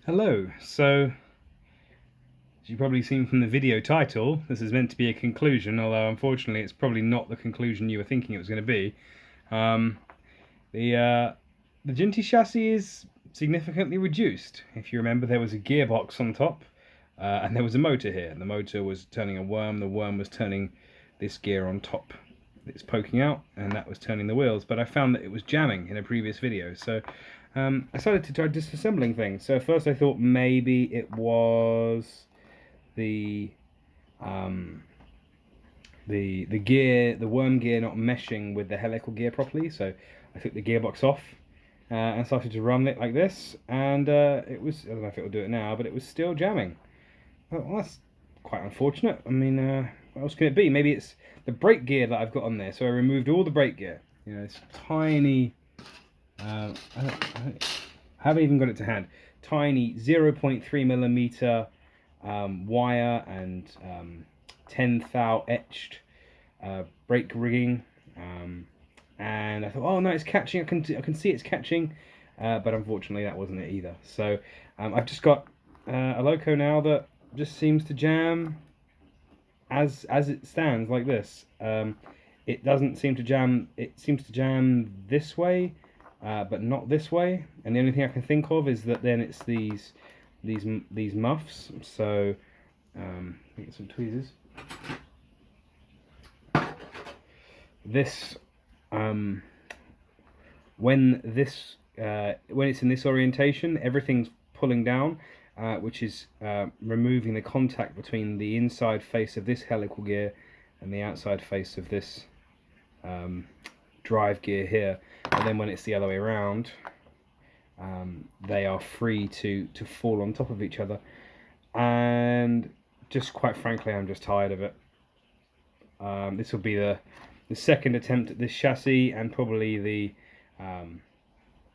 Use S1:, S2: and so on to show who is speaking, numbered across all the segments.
S1: Hello, so as you've probably seen from the video title, this is meant to be a conclusion, although unfortunately it's probably not the conclusion you were thinking it was going to be. Um, the Jinty chassis is significantly reduced. If you remember, there was a gearbox on top, and there was a motor here. The motor was turning a worm, the worm was turning this gear on top. It's poking out, and that was turning the wheels, but I found that it was jamming in a previous video, so I started to try disassembling things. So first I thought maybe it was the gear, the worm gear not meshing with the helical gear properly. So I took the gearbox off and started to run it like this, and it was, I don't know if it will do it now, but it was still jamming. Well, that's quite unfortunate. I mean, what else can it be? Maybe it's the brake gear that I've got on there. So I removed all the brake gear. You know, it's tiny. I haven't even got it to hand. Tiny 0.3 millimeter wire and 10 thou etched brake rigging. And I thought, oh no, it's catching. I can see it's catching, but unfortunately that wasn't it either. So I've just got a loco now that just seems to jam as it stands like this. It doesn't seem to jam. It seems to jam this way, but not this way. And the only thing I can think of is that then it's these muffs. So get some tweezers. This when it's in this orientation, everything's pulling down, which is removing the contact between the inside face of this helical gear and the outside face of this drive gear here. And then when it's the other way around, they are free to fall on top of each other. And just quite frankly, I'm just tired of it. This will be the second attempt at this chassis, and probably the I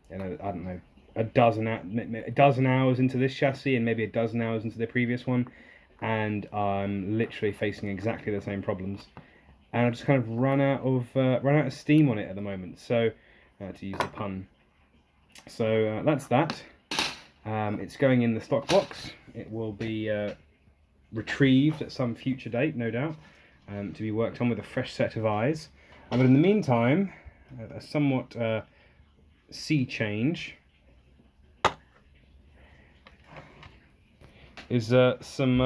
S1: don't know, a dozen hours into this chassis, and maybe a dozen hours into the previous one, and I'm literally facing exactly the same problems, and I've just kind of run out of steam on it at the moment. So to use a pun. So that's that. It's going in the stock box. It will be retrieved at some future date, no doubt, to be worked on with a fresh set of eyes. But in the meantime, a somewhat sea change is some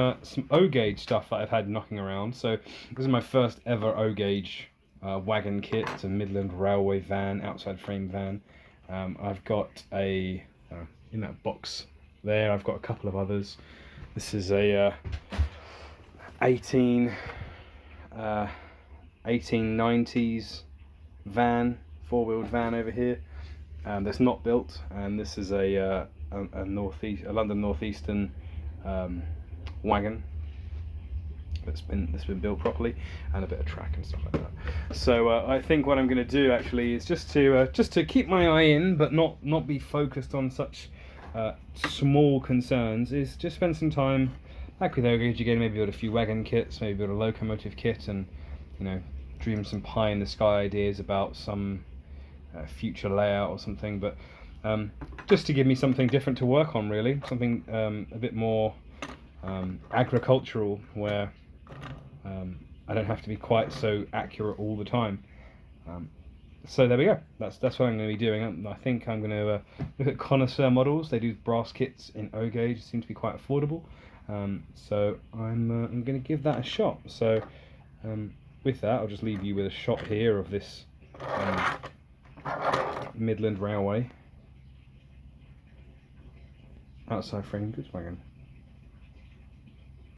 S1: O-gauge stuff that I've had knocking around. So this is my first ever O-gauge wagon kit. It's a Midland Railway van, outside frame van. I've got a in that box there, I've got a couple of others. This is a 1890s van, four-wheeled van over here, that's not built, and this is a London northeastern wagon that's been built properly, and a bit of track and stuff like that. So I think what I'm going to do actually is just to keep my eye in, but not be focused on such small concerns, is just spend some time back with O-gauge again, maybe build a few wagon kits, maybe build a locomotive kit, and dream some pie in the sky ideas about some future layout or something. But just to give me something different to work on, really, something a bit more agricultural, where I don't have to be quite so accurate all the time. So there we go. That's what I'm going to be doing. I think I'm going to look at connoisseur models. They do brass kits in O-gauge. It seems to be quite affordable. So I'm going to give that a shot. So with that, I'll just leave you with a shot here of this Midland Railway outside frame goods wagon.